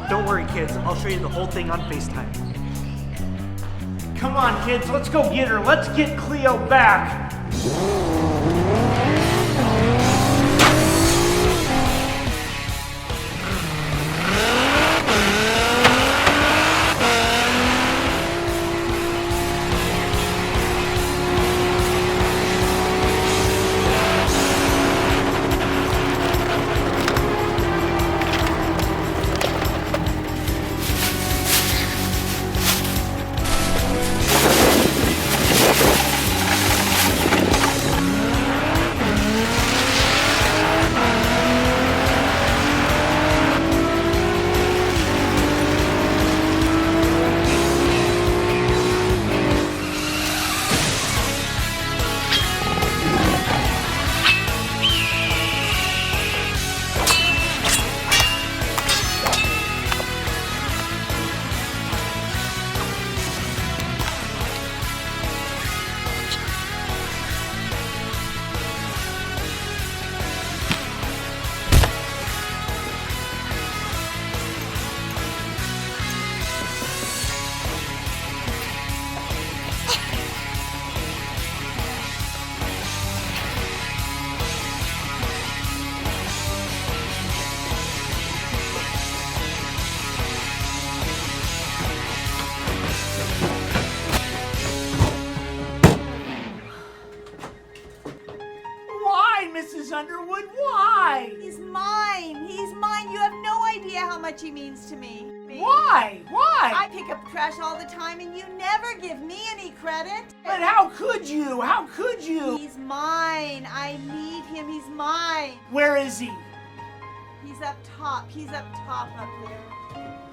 Don't worry, kids. I'll show you the whole thing on FaceTime. Come on, kids. Let's go get her. Let's get Cleo back. Mrs. Underwood, why? He's mine. He's mine. You have no idea how much he means to me. Why? Why? I pick up trash all the time and you never give me any credit. But how could you? How could you? He's mine. I need him. He's mine. Where is he? He's up top. He's up top up there.